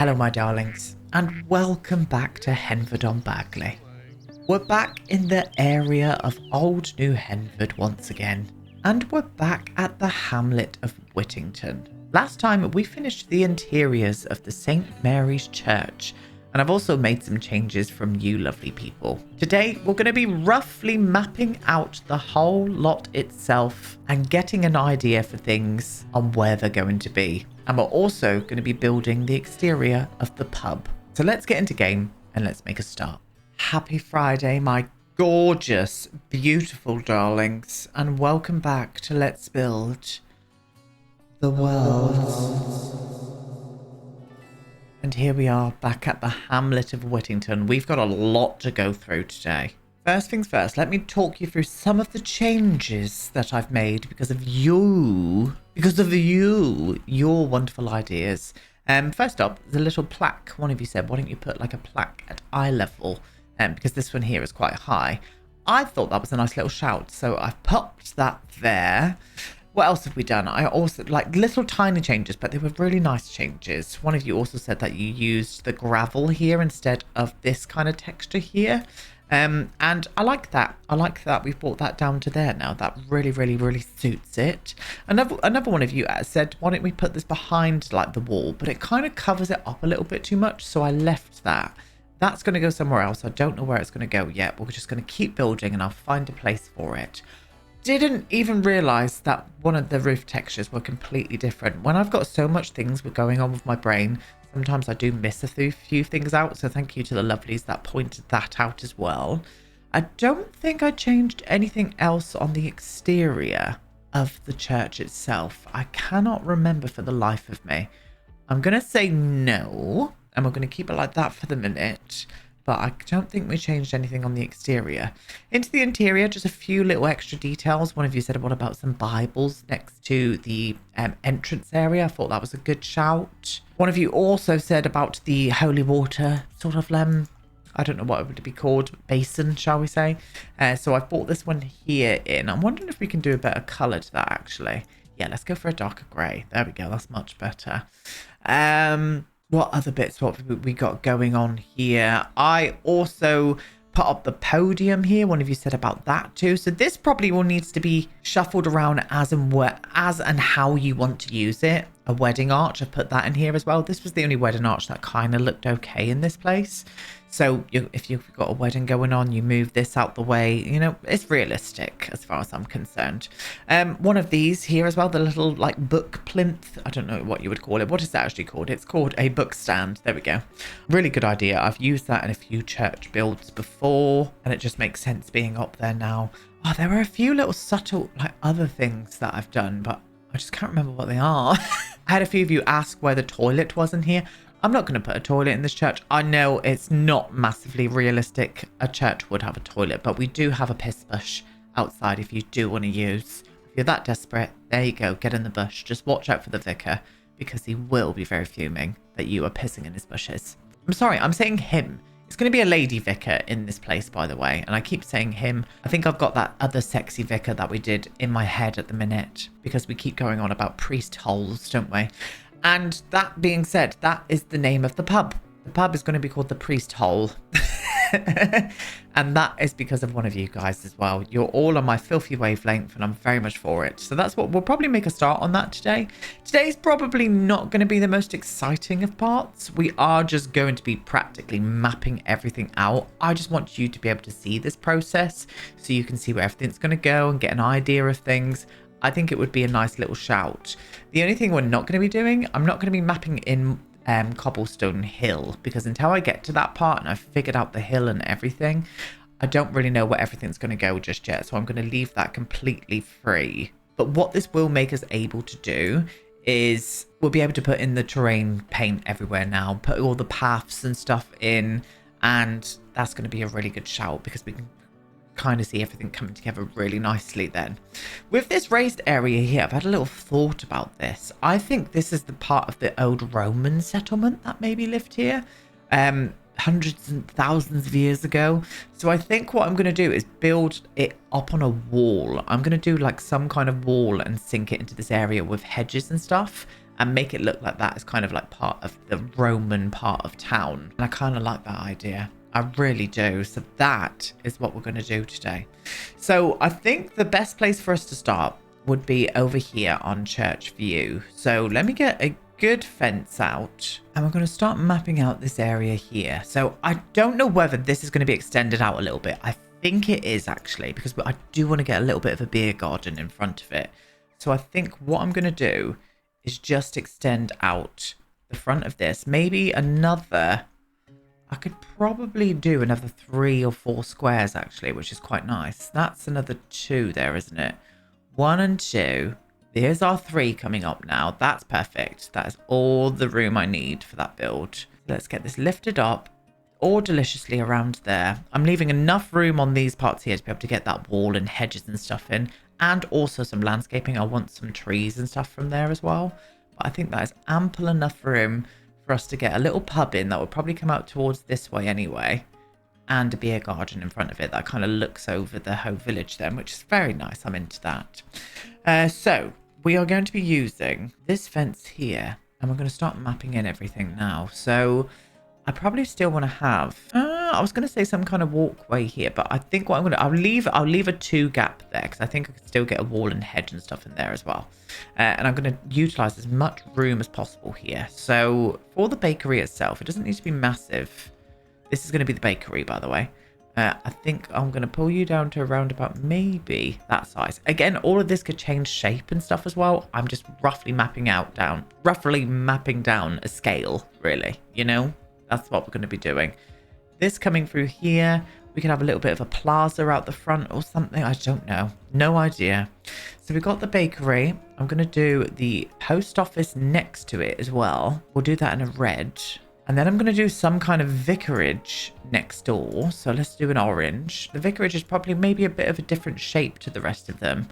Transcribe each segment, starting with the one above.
Hello my darlings, and welcome back to Henford on Bagley. We're back in the area of old New Henford once again, and we're back at the Hamlet of Whittington. Last time we finished the interiors of the St. Mary's Church, and I've also made some changes from you lovely people. Today we're going to be roughly mapping out the whole lot itself and getting an idea for things on where they're going to be. And we're also going to be building the exterior of the pub. So let's get into game and let's make a start. Happy Friday, my gorgeous, beautiful darlings, and welcome back to Let's Build the World. And here we are back at the Hamlet of Whittington. We've got a lot to go through today. First things first, let me talk you through some of the changes that I've made because of you. Your wonderful ideas. First up, there's a little plaque. One of you said, why don't you put like a plaque at eye level? Because this one here is quite high. I thought that was a nice little shout, so I've popped that there. What else have we done? I also like little tiny changes, but they were really nice changes. One of you also said that you used the gravel here instead of this kind of texture here. And I like that. I like that we've brought that down to there now. That really suits it. Another one of you said, why don't we put this behind like the wall? But it kind of covers it up a little bit too much. So I left that. That's going to go somewhere else. I don't know where it's going to go yet. But we're just going to keep building and I'll find a place for it. Didn't even realize that one of the roof textures were completely different. When I've got so much things going on with my brain, sometimes I do miss a few things out, so thank you to the lovelies that pointed that out as well. I don't think I changed anything else on the exterior of the church itself. I cannot remember for the life of me. I'm going to say no, and we're going to keep it like that for the minute, but I don't think we changed anything on the exterior. Into the interior, just a few little extra details. One of you said, what about some Bibles next to the entrance area? I thought that was a good shout. One of you also said about the holy water sort of, I don't know what it would be called, basin, shall we say. So I've brought this one here in. I'm wondering if we can do a better colour to that, actually. Yeah, let's go for a darker grey. There we go, that's much better. What other bits what we got going on here? I also put up the podium here. One of you said about that too. So this probably will needs to be shuffled around as and how you want to use it. A wedding arch, I put that in here as well. This was the only wedding arch that kind of looked okay in this place. So if you've got a wedding going on, you move this out the way. You know, it's realistic as far as I'm concerned. One of these here as well, the little like book plinth. I don't know what you would call it. What is that actually called? It's called a book stand. There we go. Really good idea. I've used that in a few church builds before, and it just makes sense being up there now. Oh, there are a few little subtle like other things that I've done, but I just can't remember what they are. I had a few of you ask where the toilet was in here. I'm not going to put a toilet in this church. I know it's not massively realistic. A church would have a toilet, but we do have a piss bush outside if you do want to use. If you're that desperate, there you go. Get in the bush. Just watch out for the vicar because he will be very fuming that you are pissing in his bushes. I'm sorry, I'm saying him. It's going to be a lady vicar in this place, by the way. And I keep saying him. I think I've got that other sexy vicar that we did in my head at the minute because we keep going on about priest holes, don't we? And that being said, that is the name of the pub. The pub is going to be called the Priest Hole. And that is because of one of you guys as well. You're all on my filthy wavelength and I'm very much for it. So that's what we'll probably make a start on that today. Today's probably not going to be the most exciting of parts. We are just going to be practically mapping everything out. I just want you to be able to see this process so you can see where everything's going to go and get an idea of things. I think it would be a nice little shout. The only thing we're not going to be doing, I'm not going to be mapping in cobblestone hill because until I get to that part and I've figured out the hill and everything, I don't really know where everything's going to go just yet. So I'm going to leave that completely free. But what this will make us able to do is we'll be able to put in the terrain paint everywhere now, put all the paths and stuff in, and that's going to be a really good shout because we can kind of see everything coming together really nicely then. With this raised area here, I've had a little thought about this. I think this is the part of the old Roman settlement that maybe lived here hundreds and thousands of years ago. So I think what I'm going to do is build it up on a wall. I'm going to do like some kind of wall and sink it into this area with hedges and stuff. and make it look like that is kind of like part of the Roman part of town. And I kind of like that idea. I really do. So that is what we're going to do today. So I think the best place for us to start would be over here on Church View. So let me get a good fence out, and we're going to start mapping out this area here. So I don't know whether this is going to be extended out a little bit. I think it is actually, because I do want to get a little bit of a beer garden in front of it. So I think what I'm going to do is just extend out the front of this. Maybe another, I could probably do another 3 or 4 squares actually, which is quite nice. That's another 2 there, isn't it? 1 and 2. There's our 3 coming up now. That's perfect. That is all the room I need for that build. Let's get this lifted up all deliciously around there. I'm leaving enough room on these parts here to be able to get that wall and hedges and stuff in, and also some landscaping. I want some trees and stuff from there as well. But I think that is ample enough room for us to get a little pub in that will probably come out towards this way anyway, and a beer garden in front of it that kind of looks over the whole village then, which is very nice. I'm into that. So we are going to be using this fence here, and we're going to start mapping in everything now. So I probably still want to have, I was going to say some kind of walkway here, but I think what I'm going to, I'll leave a 2 gap there, because I think I can still get a wall and hedge and stuff in there as well. And I'm going to utilize as much room as possible here. So for the bakery itself, it doesn't need to be massive. This is going to be the bakery, by the way. I think I'm going to pull you down to around about maybe that size. Again, all of this could change shape and stuff as well. I'm just roughly mapping down a scale, really, you know? That's what we're going to be doing. This coming through here, we could have a little bit of a plaza out the front or something. I don't know. No idea. So we've got the bakery. I'm going to do the post office next to it as well. We'll do that in a red. And then I'm going to do some kind of vicarage next door. So let's do an orange. The vicarage is probably maybe a bit of a different shape to the rest of them.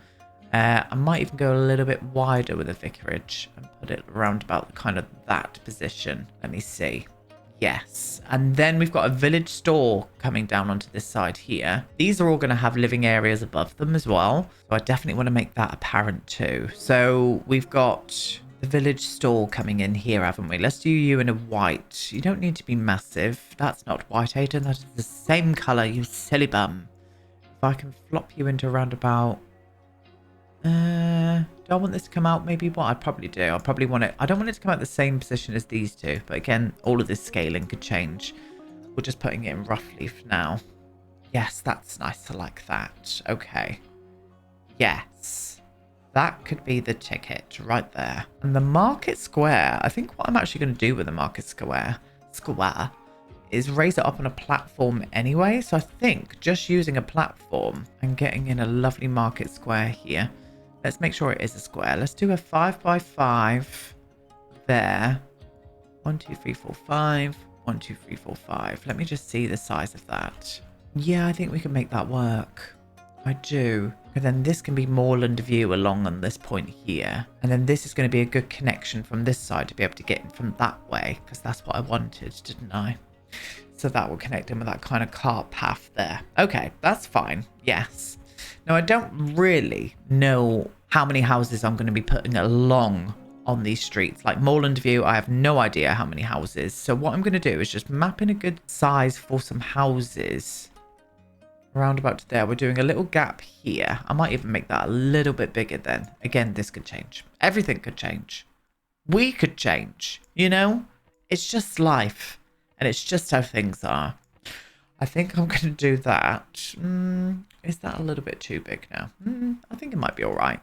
I might even go a little bit wider with a vicarage and put it around about kind of that position. Let me see. Yes. And then we've got a village store coming down onto this side here. These are all going to have living areas above them as well. So I definitely want to make that apparent too. So we've got the village store coming in here, haven't we? Let's do you in a white. You don't need to be massive. That's not white, Aiden. That is the same color, you silly bum. If I can flop you into around about... do I want this to come out maybe? What I'd probably do. I'll probably want it... I don't want it to come out the same position as these two. But again, all of this scaling could change. We're just putting it in roughly for now. Yes, that's nice. I like that. Okay. Yes. That could be the ticket right there. And the market square, I think what I'm actually going to do with the market square is raise it up on a platform anyway. So I think just using a platform and getting in a lovely market square here. Let's make sure it is a square. Let's do a 5x5 there. 1, 2, 3, 4, 5. 1, 2, 3, 4, 5. Let me just see the size of that. Yeah, I think we can make that work. I do. And then this can be moorland view along on this point here. And then this is going to be a good connection from this side to be able to get in from that way. Because that's what I wanted, didn't I? So that will connect in with that kind of cart path there. Okay, that's fine. Yes. Now, I don't really know how many houses I'm going to be putting along on these streets. Like moorland view, I have no idea how many houses. So what I'm going to do is just map in a good size for some houses. Around about to there. We're doing a little gap here. I might even make that a little bit bigger then. Again, this could change. Everything could change. We could change. You know? It's just life. And it's just how things are. I think I'm going to do that. Is that a little bit too big now? I think it might be all right.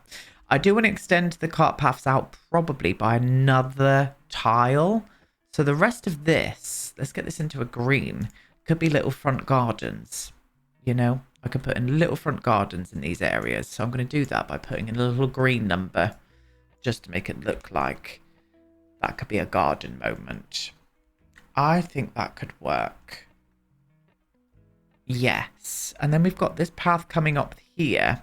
I do want to extend the cart paths out probably by another tile. So the rest of this, let's get this into a green, could be little front gardens. You know, I could put in little front gardens in these areas. So I'm going to do that by putting in a little green number just to make it look like that could be a garden moment. I think that could work. Yes. And then we've got this path coming up here,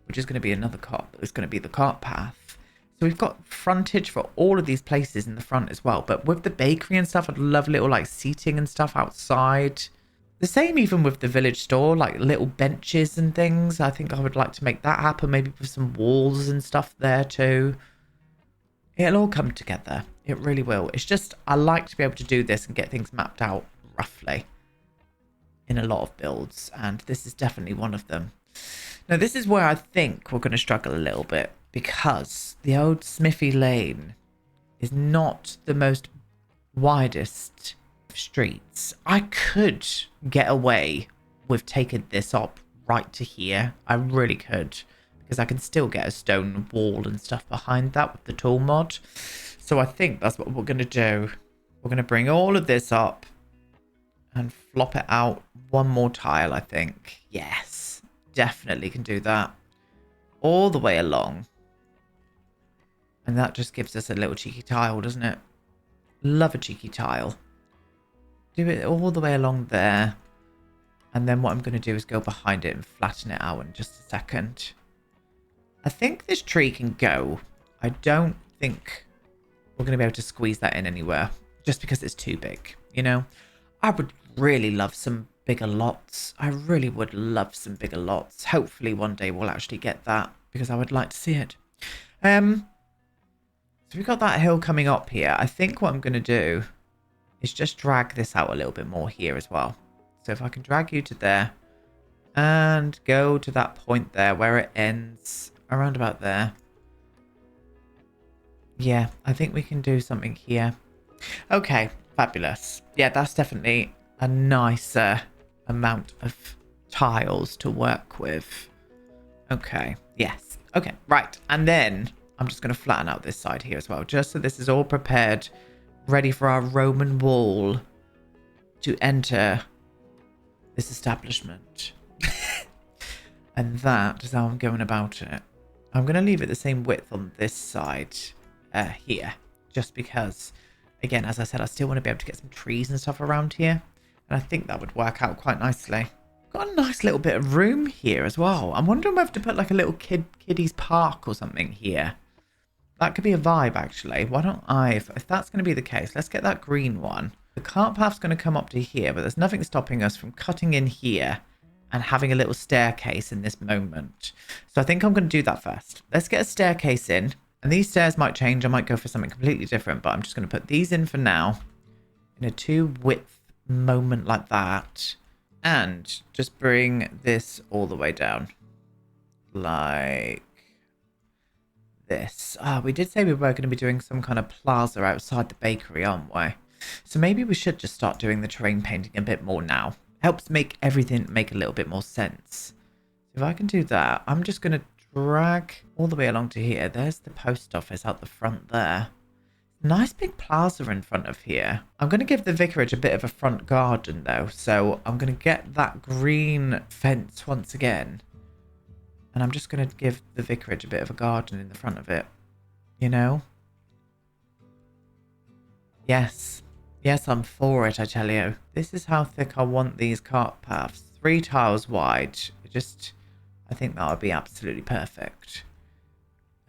which is going to be another cart. It's going to be the cart path. So we've got frontage for all of these places in the front as well. But with the bakery and stuff, I'd love little like seating and stuff outside. The same even with the village store, like little benches and things. I think I would like to make that happen, maybe with some walls and stuff there too. It'll all come together. It really will. It's just, I like to be able to do this and get things mapped out roughly in a lot of builds. And this is definitely one of them. Now, this is where I think we're going to struggle a little bit because the old Smithy Lane is not the most widest streets. I could get away with taking this up right to here. I really could, because I can still get a stone wall and stuff behind that with the tool mod. So I think that's what we're going to do. We're going to bring all of this up and flop it out one more tile, I think. Yes, definitely can do that. All the way along. And that just gives us a little cheeky tile, doesn't it? Love a cheeky tile. Do it all the way along there. And then what I'm going to do is go behind it and flatten it out in just a second. I think this tree can go. I don't think we're going to be able to squeeze that in anywhere. Just because it's too big, you know? I would really love some bigger lots. I really would love some bigger lots. Hopefully one day we'll actually get that. Because I would like to see it. So we've got that hill coming up here. I think what I'm going to do is just drag this out a little bit more here as well. So if I can drag you to there and go to that point there where it ends around about there. Yeah, I think we can do something here. Okay, fabulous. Yeah, that's definitely a nicer amount of tiles to work with. Okay, yes. Okay, right. And then I'm just going to flatten out this side here as well, just so this is all prepared, ready for our Roman wall to enter this establishment. And that is how I'm going about it. I'm going to leave it the same width on this side here, just because, again, as I said, I still want to be able to get some trees and stuff around here. And I think that would work out quite nicely. Got a nice little bit of room here as well. I'm wondering whether to put like a little kiddies park or something here. That could be a vibe, actually. Why don't I, if that's going to be the case, let's get that green one. The cart path's going to come up to here, but there's nothing stopping us from cutting in here and having a little staircase in this moment. So I think I'm going to do that first. Let's get a staircase in. And these stairs might change. I might go for something completely different, but I'm just going to put these in for now. In a 2-width moment like that. And just bring this all the way down. Like this. We did say we were going to be doing some kind of plaza outside the bakery, aren't we? So maybe we should just start doing the terrain painting a bit more now. Helps make everything make a little bit more sense. If I can do that, I'm just going to drag all the way along to here. There's the post office out the front there. Nice big plaza in front of here. I'm going to give the vicarage a bit of a front garden though. So I'm going to get that green fence once again. And I'm just going to give the vicarage a bit of a garden in the front of it. You know? Yes. Yes, I'm for it, I tell you. This is how thick I want these cart paths. 3 tiles wide. I think that would be absolutely perfect.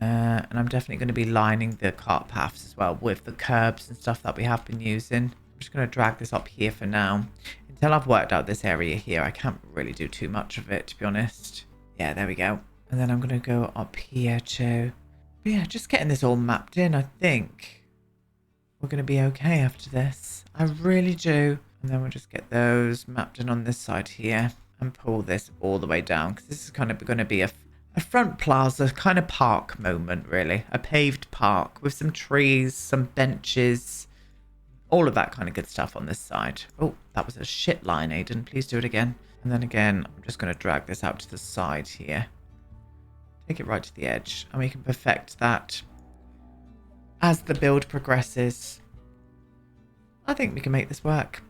And I'm definitely going to be lining the cart paths as well with the curbs and stuff that we have been using. I'm just going to drag this up here for now. Until I've worked out this area here, I can't really do too much of it, to be honest. Yeah, there we go. And then I'm going to go up here too. But yeah, just getting this all mapped in, I think we're going to be okay after this. I really do. And then we'll just get those mapped in on this side here and pull this all the way down, because this is kind of going to be a front plaza kind of park moment, really. A paved park with some trees, some benches, all of that kind of good stuff on this side. Oh, that was a shit line, Aiden. Please do it again. And then again, I'm just going to drag this out to the side here. Take it right to the edge. And we can perfect that as the build progresses. I think we can make this work.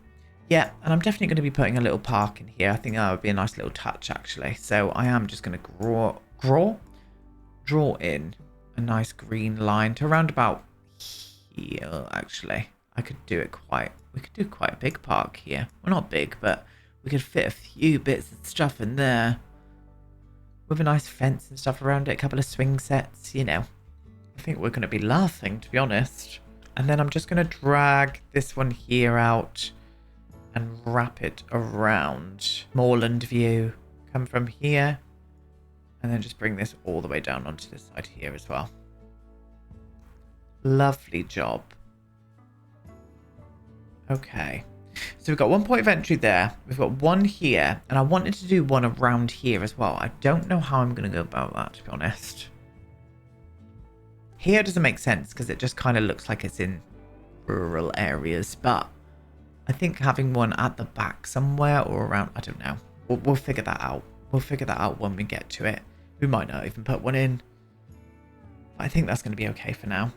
Yeah, and I'm definitely going to be putting a little park in here. I think that would be a nice little touch, actually. So I am just going to draw in a nice green line to around about here, actually. We could do quite a big park here. Well, not big, but we could fit a few bits of stuff in there. With a nice fence and stuff around it, a couple of swing sets, you know. I think we're going to be laughing, to be honest. And then I'm just going to drag this one here out and wrap it around Moorland View. Come from here and then just bring this all the way down onto this side here as well. Lovely job. Okay. So we've got 1 point of entry there. We've got one here. And I wanted to do one around here as well. I don't know how I'm going to go about that, to be honest. Here doesn't make sense because it just kind of looks like it's in rural areas. But I think having one at the back somewhere or around, I don't know. We'll figure that out. We'll figure that out when we get to it. We might not even put one in. I think that's going to be okay for now.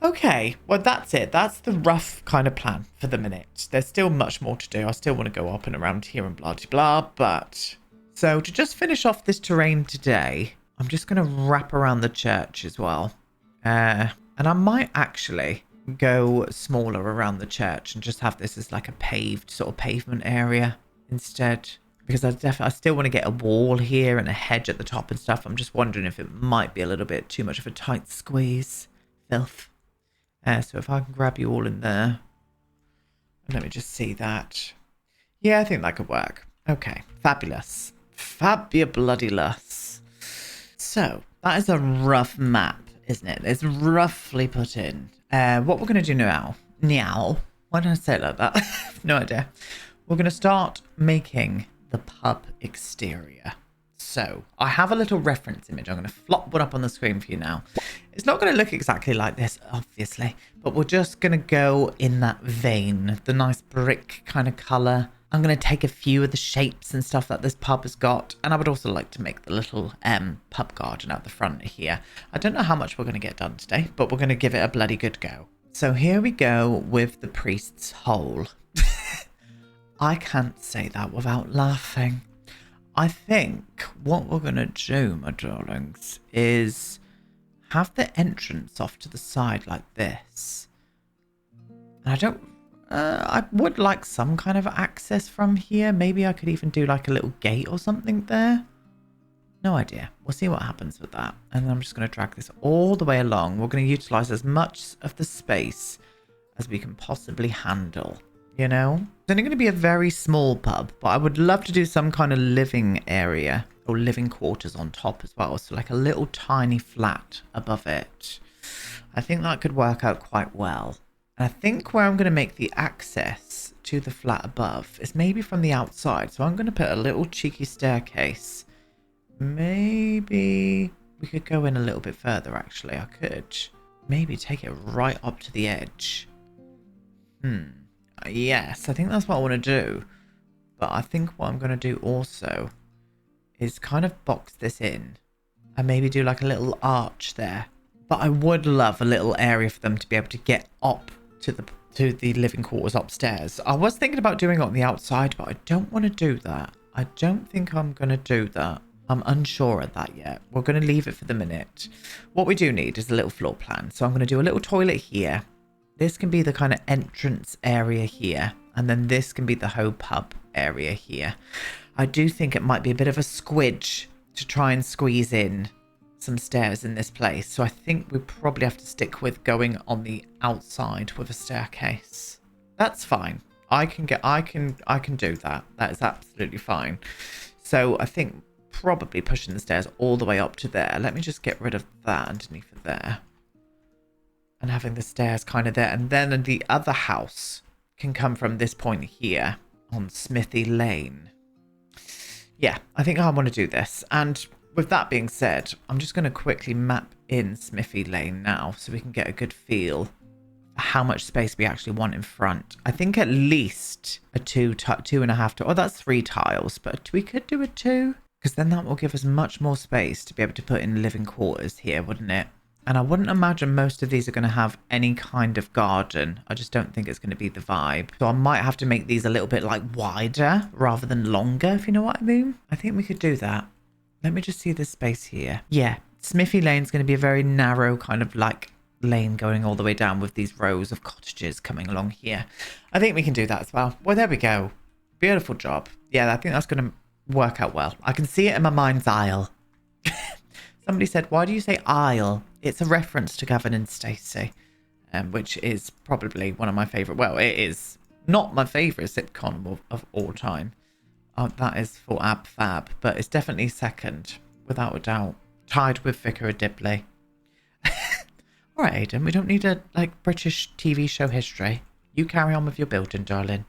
Okay, well, that's it. That's the rough kind of plan for the minute. There's still much more to do. I still want to go up and around here and blah, blah, blah. But so to just finish off this terrain today, I'm just going to wrap around the church as well. And I might actually go smaller around the church and just have this as like a paved sort of pavement area instead. Because I still want to get a wall here and a hedge at the top and stuff. I'm just wondering if it might be a little bit too much of a tight squeeze. Filth. So if I can grab you all in there. Let me just see that. Yeah, I think that could work. Okay. Fabulous. Fabulous. So, that is a rough map, isn't it? It's roughly put in. What we're going to do now. Why did I say it like that? No idea. We're going to start making the pub exterior. So I have a little reference image. I'm going to flop one up on the screen for you now. It's not going to look exactly like this, obviously, but we're just going to go in that vein, the nice brick kind of color. I'm going to take a few of the shapes and stuff that this pub has got. And I would also like to make the little pub garden out the front here. I don't know how much we're going to get done today, but we're going to give it a bloody good go. So here we go with the priest's hole. I can't say that without laughing. I think what we're going to do, my darlings, is have the entrance off to the side like this. And I would like some kind of access from here. Maybe I could even do like a little gate or something there. No idea. We'll see what happens with that. And then I'm just going to drag this all the way along. We're going to utilize as much of the space as we can possibly handle. You know, it's only going to be a very small pub, but I would love to do some kind of living area or living quarters on top as well. So like a little tiny flat above it. I think that could work out quite well. And I think where I'm going to make the access to the flat above is maybe from the outside. So I'm going to put a little cheeky staircase. Maybe we could go in a little bit further, actually. I could maybe take it right up to the edge. Yes, I think that's what I want to do. But I think what I'm going to do also is kind of box this in and maybe do like a little arch there. But I would love a little area for them to be able to get up to the living quarters upstairs. I was thinking about doing it on the outside, but I don't want to do that. I don't think I'm going to do that. I'm unsure of that yet. We're going to leave it for the minute. What we do need is a little floor plan. So I'm going to do a little toilet here. This can be the kind of entrance area here. And then this can be the whole pub area here. I do think it might be a bit of a squidge to try and squeeze in some stairs in this place. So I think we probably have to stick with going on the outside with a staircase. That's fine. I can do that. That is absolutely fine. So I think probably pushing the stairs all the way up to there. Let me just get rid of that underneath of there. And having the stairs kind of there. And then the other house can come from this point here on Smithy Lane. Yeah, I think I want to do this. And with that being said, I'm just going to quickly map in Smithy Lane now so we can get a good feel for how much space we actually want in front. I think at least a 2.5. Oh, that's 3 tiles, but we could do a 2 because then that will give us much more space to be able to put in living quarters here, wouldn't it? And I wouldn't imagine most of these are going to have any kind of garden. I just don't think it's going to be the vibe. So I might have to make these a little bit like wider rather than longer, if you know what I mean. I think we could do that. Let me just see this space here. Yeah, Smithy Lane's going to be a very narrow kind of like lane going all the way down with these rows of cottages coming along here. I think we can do that as well. Well, there we go. Beautiful job. Yeah, I think that's going to work out well. I can see it in my mind's eye. Somebody said, why do you say aisle? It's a reference to Gavin and Stacey, which is probably one of my favourite. Well, it is not my favourite sitcom of all time. Oh, that is for Ab Fab, but it's definitely second, without a doubt. Tied with Vicar of Dibley. All right, Aiden, we don't need a, like, British TV show history. You carry on with your building, darling.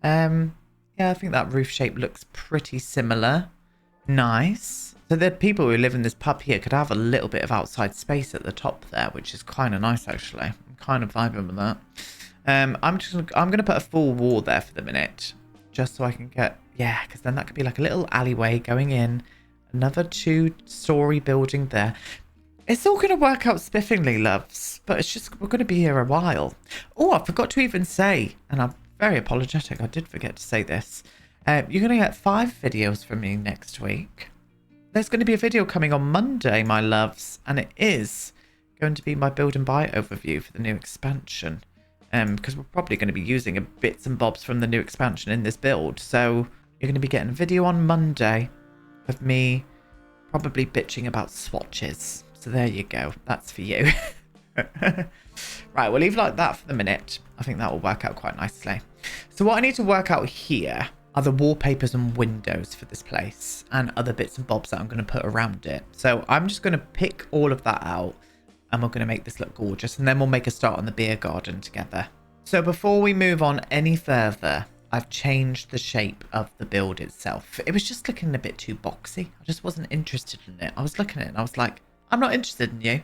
Yeah, I think that roof shape looks pretty similar. Nice. So the people who live in this pub here could have a little bit of outside space at the top there, which is kind of nice, actually. I'm kind of vibing with that. I'm gonna put a full wall there for the minute, just so I can get, yeah, because then that could be like a little alleyway going in, another 2-story building there. It's all gonna work out spiffingly, loves, but it's just we're gonna be here a while. Oh, I forgot to even say, and I'm very apologetic, I did forget to say this. You're gonna get 5 videos from me next week. There's going to be a video coming on Monday, my loves, and it is going to be my build and buy overview for the new expansion. Because we're probably going to be using bits and bobs from the new expansion in this build. So you're going to be getting a video on Monday of me probably bitching about swatches. So there you go. That's for you. Right, we'll leave it like that for the minute. I think that will work out quite nicely. So what I need to work out here are the wallpapers and windows for this place and other bits and bobs that I'm going to put around it. So I'm just going to pick all of that out and we're going to make this look gorgeous, and then we'll make a start on the beer garden together. So before we move on any further, I've changed the shape of the build itself. It was just looking a bit too boxy. I just wasn't interested in it. I was looking at it and I was like, I'm not interested in you.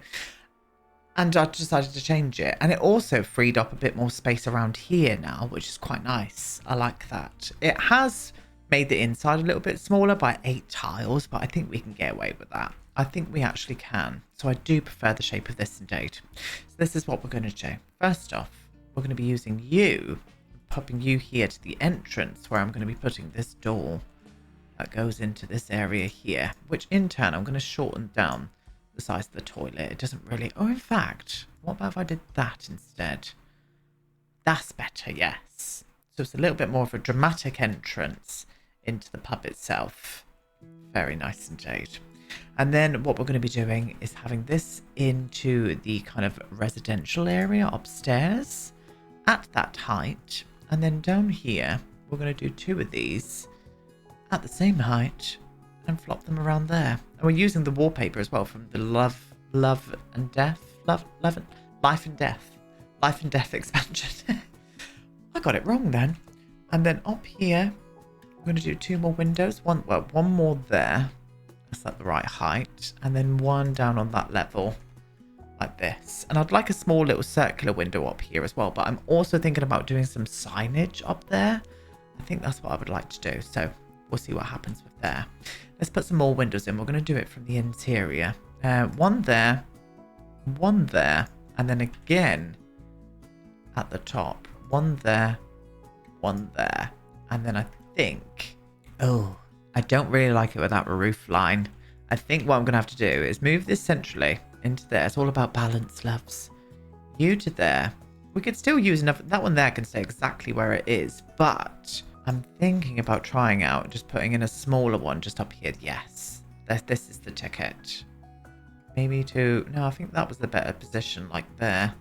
And I decided to change it. And it also freed up a bit more space around here now, which is quite nice. I like that. It has made the inside a little bit smaller by 8 tiles, but I think we can get away with that. I think we actually can. So I do prefer the shape of this indeed. So this is what we're going to do. First off, we're going to be using you, popping you here to the entrance where I'm going to be putting this door that goes into this area here, which in turn I'm going to shorten down the size of the toilet. It doesn't really, oh, in fact, what about if I did that instead? That's better, yes. So it's a little bit more of a dramatic entrance into the pub itself. Very nice indeed. And then what we're going to be doing is having this into the kind of residential area upstairs at that height, and then down here we're going to do 2 of these at the same height and flop them around there. And we're using the wallpaper as well from the Life and Death expansion. I got it wrong then. And then up here, I'm going to do 2 more windows. One more there. That's at the right height. And then 1 down on that level, like this. And I'd like a small little circular window up here as well. But I'm also thinking about doing some signage up there. I think that's what I would like to do. So we'll see what happens with there. Let's put some more windows in. We're going to do it from the interior. 1 there, 1 there, and then again at the top. 1 there, 1 there. And then I think, oh, I don't really like it without a roof line. I think what I'm going to have to do is move this centrally into there. It's all about balance, loves. You to there. We could still use enough. That one there can stay exactly where it is, but I'm thinking about trying out just putting in a smaller one just up here. Yes, this is the ticket. Maybe no, I think that was the better position, like there.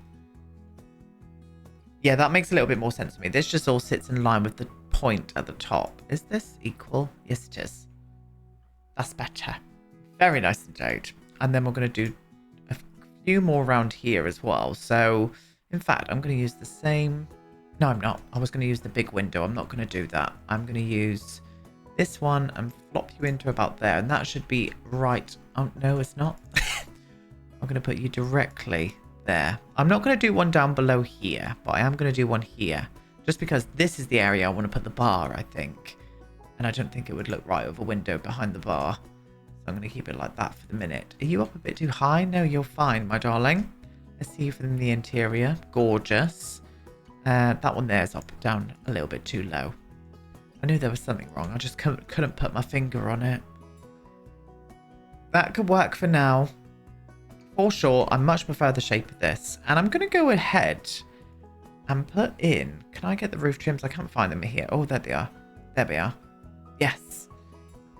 Yeah, that makes a little bit more sense to me. This just all sits in line with the point at the top. Is this equal? Yes, it is. That's better. Very nice indeed. And then we're going to do a few more around here as well. So, in fact, I'm going to use the same. No, I'm not. I was going to use the big window. I'm not going to do that. I'm going to use this one and flop you into about there. And that should be right. Oh, no, it's not. I'm going to put you directly there. I'm not going to do one down below here, but I am going to do one here. Just because this is the area I want to put the bar, I think. And I don't think it would look right with a window behind the bar. So I'm going to keep it like that for the minute. Are you up a bit too high? No, you're fine, my darling. Let's see you from the interior. Gorgeous. That one there is down a little bit too low. I knew there was something wrong. I just couldn't put my finger on it. That could work for now. For sure, I much prefer the shape of this. And I'm going to go ahead and put in... Can I get the roof trims? I can't find them here. Oh, there they are. There we are. Yes.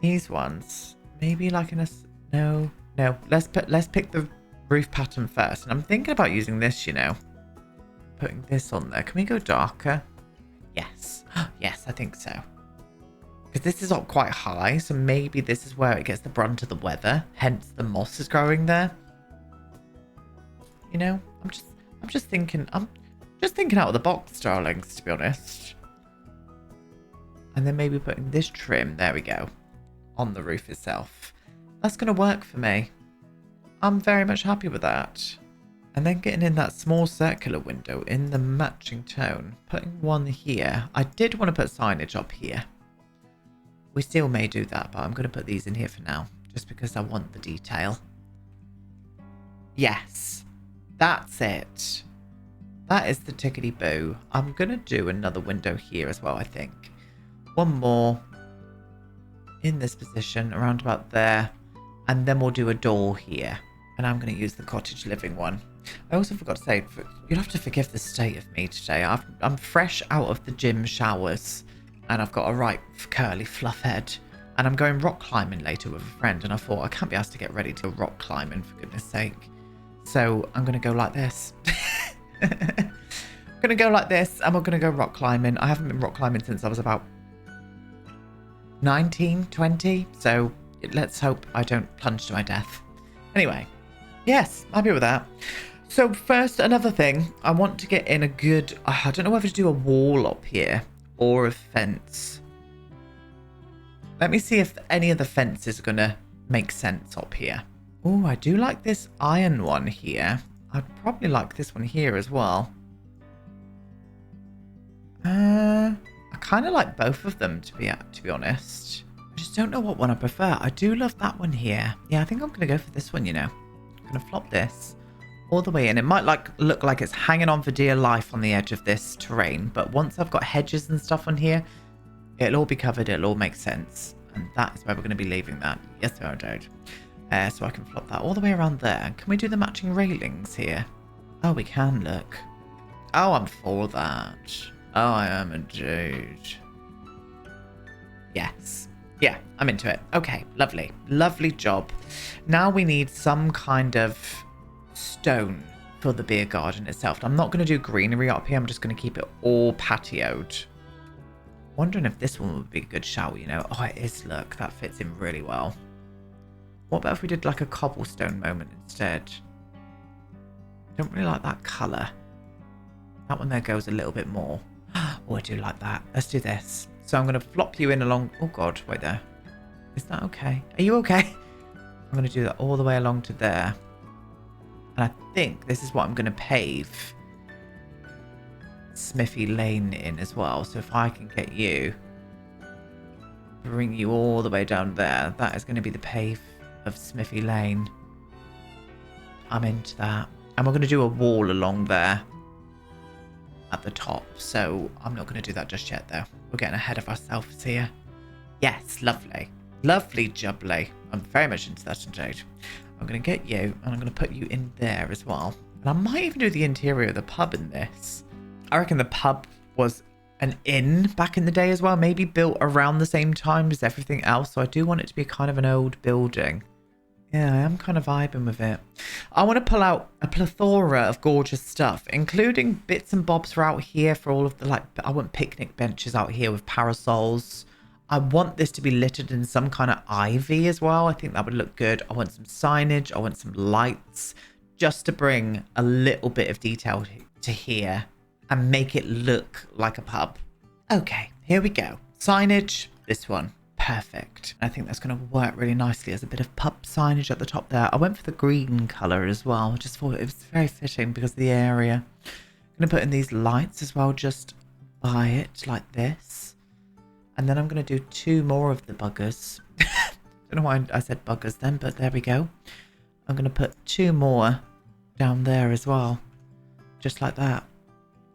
These ones. Maybe like in a... No. Let's pick the roof pattern first. And I'm thinking about using this, you know. Putting this on there. Can we go darker? Yes. Yes, I think so. Because this is up quite high. So maybe this is where it gets the brunt of the weather. Hence the moss is growing there. You know, I'm just thinking out of the box, darlings, to be honest. And then maybe putting this trim, there we go, on the roof itself. That's going to work for me. I'm very much happy with that. And then getting in that small circular window in the matching tone, putting one here. I did want to put signage up here. We still may do that, but I'm going to put these in here for now, just because I want the detail. Yes, that's it. That is the tickety-boo. I'm going to do another window here as well, I think. One more in this position, around about there. And then we'll do a door here. And I'm going to use the cottage living one. I also forgot to say, you'll have to forgive the state of me today. I'm fresh out of the gym showers. And I've got a right curly fluff head. And I'm going rock climbing later with a friend. And I thought, I can't be asked to get ready to go rock climbing, for goodness sake. So I'm going to go like this. I'm going to go like this. And we're going to go rock climbing. I haven't been rock climbing since I was about 19, 20. So let's hope I don't plunge to my death. Anyway, yes, I'm happy with that. So first, another thing. I want to get in a good... I don't know whether to do a wall up here or a fence. Let me see if any of the fences are going to make sense up here. Oh, I do like this iron one here. I'd probably like this one here as well. I kind of like both of them, to be honest. I just don't know what one I prefer. I do love that one here. Yeah, I think I'm going to go for this one, you know. I'm going to flop this all the way in. It might look like it's hanging on for dear life on the edge of this terrain, but once I've got hedges and stuff on here, it'll all be covered. It'll all make sense. And that is where we're going to be leaving that. Yes, I did. So I can flop that all the way around there. Can we do the matching railings here? Oh, we can, look. Oh, I'm for that. Oh, I am indeed. Yes. Yeah, I'm into it. Okay, lovely. Lovely job. Now we need some kind of stone for the beer garden itself. I'm not going to do greenery up here. I'm just going to keep it all patioed. Wondering if this one would be a good shout, you know. Oh, it is, look. That fits in really well. What about if we did like a cobblestone moment instead? Don't really like that colour. That one there goes a little bit more. Oh, I do like that. Let's do this. So I'm going to flop you in along... Oh, God. Wait there. Is that okay? Are you okay? I'm going to do that all the way along to there. And I think this is what I'm going to pave Smithy Lane in as well. So if I can get you... bring you all the way down there. That is going to be the pave of Smithy Lane. I'm into that. And we're going to do a wall along there at the top. So I'm not going to do that just yet, though. We're getting ahead of ourselves here. Yes, lovely. Lovely jubbly. I'm very much into that indeed. I'm going to get you, and I'm going to put you in there as well. And I might even do the interior of the pub in this. I reckon the pub was an inn back in the day as well. Maybe built around the same time as everything else. So I do want it to be kind of an old building. Yeah, I am kind of vibing with it. I want to pull out a plethora of gorgeous stuff, including bits and bobs for out here for all of the, like, I want picnic benches out here with parasols. I want this to be littered in some kind of ivy as well. I think that would look good. I want some signage. I want some lights just to bring a little bit of detail to here and make it look like a pub. Okay, here we go. Signage, this one. Perfect. I think that's going to work really nicely as a bit of pub signage at the top there. I went for the green colour as well. I just thought it was very fitting because of the area. I'm going to put in these lights as well, just by it like this. And then I'm going to do two more of the buggers. Don't know why I said buggers then, but there we go. I'm going to put two more down there as well. Just like that.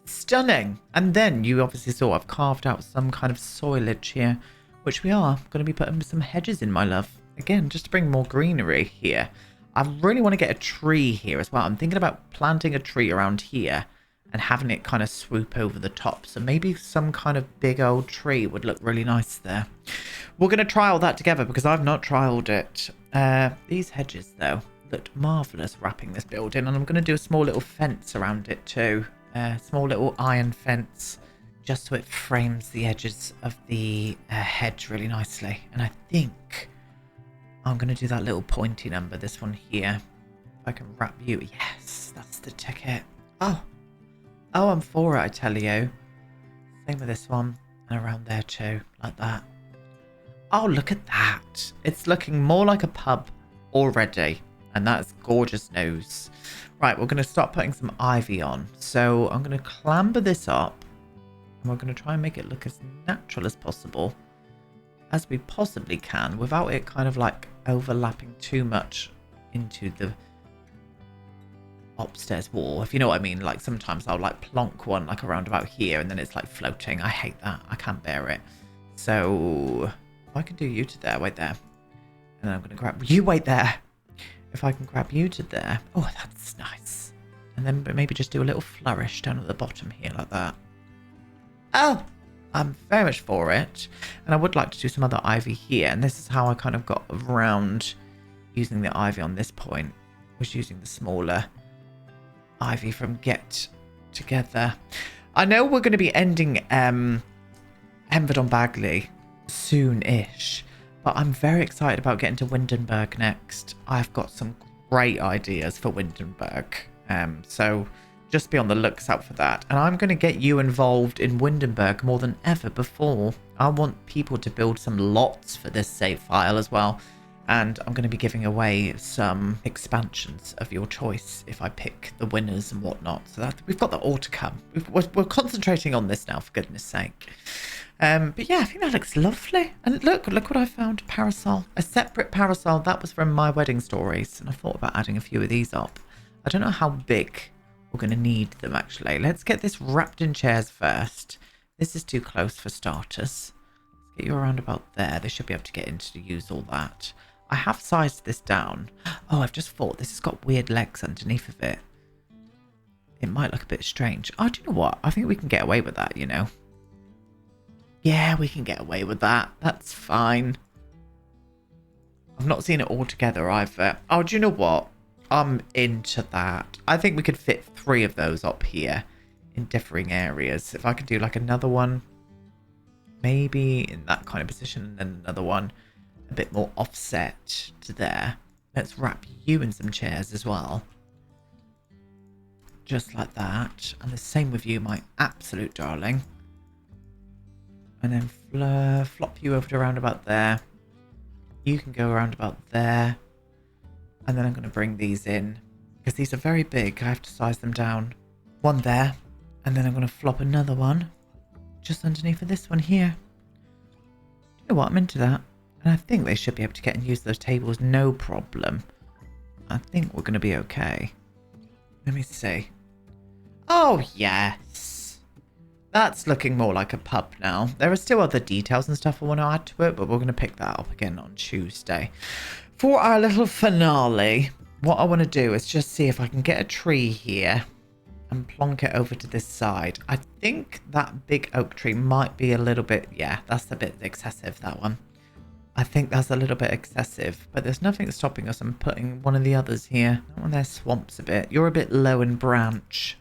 Stunning. And then you obviously saw I've carved out some kind of soilage here, which we are going to be putting some hedges in, my love. Again, just to bring more greenery here. I really want to get a tree here as well. I'm thinking about planting a tree around here and having it kind of swoop over the top. So maybe some kind of big old tree would look really nice there. We're going to trial that together because I've not trialed it. These hedges, though, looked marvellous wrapping this building. And I'm going to do a small little fence around it too. Small little iron fence. Just so it frames the edges of the hedge really nicely. And I think I'm going to do that little pointy number, this one here. I can wrap you. Yes, that's the ticket. Oh, I'm for it, I tell you. Same with this one, and around there too, like that. Oh, look at that. It's looking more like a pub already, and that's gorgeous news. Right, we're going to start putting some ivy on. So I'm going to clamber this up, and we're going to try and make it look as natural as possible, as we possibly can, without it kind of like overlapping too much into the upstairs wall, if you know what I mean. Like sometimes I'll like plonk one like around about here and then it's like floating. I hate that. I can't bear it. So if I can do you to there, wait there, and then I'm gonna grab you, wait there. If I can grab you to there, oh, that's nice. And then maybe just do a little flourish down at the bottom here like that. Oh, I'm very much for it. And I would like to do some other ivy here, and this is how I kind of got around using the ivy on this point, was using the smaller ivy from Get Together. I know we're going to be ending Henford on Bagley soon-ish, but I'm very excited about getting to Windenburg next. I've got some great ideas for Windenburg, so just be on the looks out for that. And I'm going to get you involved in Windenburg more than ever before. I want people to build some lots for this save file as well. And I'm going to be giving away some expansions of your choice if I pick the winners and whatnot. So that we've got that all to come. We're concentrating on this now, for goodness sake. But yeah, I think that looks lovely. And look what I found. Parasol. A separate parasol. That was from My Wedding Stories. And I thought about adding a few of these up. I don't know how big we're going to need them, actually. Let's get this wrapped in chairs first. This is too close for starters. Let's get you around about there. They should be able to get in to use all that. I have sized this down. Oh, I've just thought this has got weird legs underneath of it. It might look a bit strange. Oh, do you know what? I think we can get away with that, you know. Yeah, we can get away with that. That's fine. I've not seen it all together either. Oh, do you know what? I'm into that. I think we could fit 3 of those up here in differing areas. If I could do like another one, maybe in that kind of position, and then another one a bit more offset to there. Let's wrap you in some chairs as well. Just like that. And the same with you, my absolute darling. And then flop you over to around about there. You can go around about there. And then I'm going to bring these in, because these are very big. I have to size them down. One there. And then I'm going to flop another one just underneath of this one here. You know what? I'm into that. And I think they should be able to get and use those tables no problem. I think we're going to be okay. Let me see. Oh, yes. That's looking more like a pub now. There are still other details and stuff I want to add to it, but we're going to pick that up again on Tuesday. For our little finale, what I want to do is just see if I can get a tree here and plonk it over to this side. I think that big oak tree might be a little bit... Yeah, that's a bit excessive, that one. I think that's a little bit excessive, but there's nothing stopping us from putting one of the others here. That one there swamps a bit. You're a bit low in branch.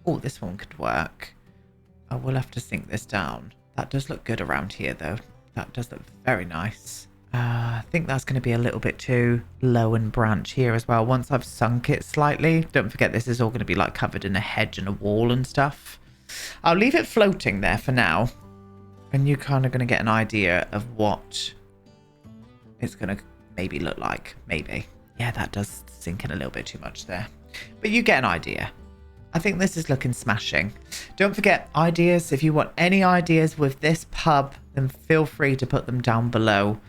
Oh, this one could work. I will have to sink this down. That does look good around here, though. That does look very nice. I think that's going to be a little bit too low in branch here as well. Once I've sunk it slightly, don't forget this is all going to be like covered in a hedge and a wall and stuff. I'll leave it floating there for now. And you're kind of going to get an idea of what it's going to maybe look like. Maybe. Yeah, that does sink in a little bit too much there. But you get an idea. I think this is looking smashing. Don't forget ideas. If you want any ideas with this pub, then feel free to put them down below.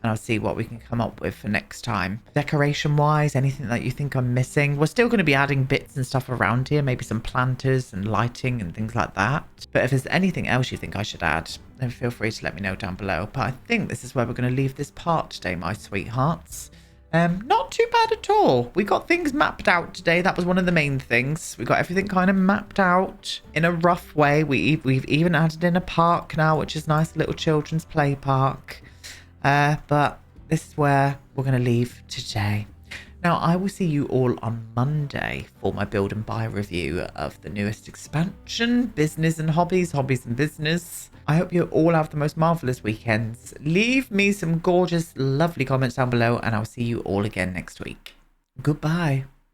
And I'll see what we can come up with for next time. Decoration wise, anything that you think I'm missing. We're still going to be adding bits and stuff around here. Maybe some planters and lighting and things like that. But if there's anything else you think I should add, then feel free to let me know down below. But I think this is where we're going to leave this part today, my sweethearts. Not too bad at all. We got things mapped out today. That was one of the main things. We got everything kind of mapped out in a rough way. We've even added in a park now, which is nice, little children's play park. But this is where we're going to leave today. Now, I will see you all on Monday for my build and buy review of the newest expansion, Business and Hobbies, Hobbies and Business. I hope you all have the most marvellous weekends. Leave me some gorgeous, lovely comments down below, and I'll see you all again next week. Goodbye.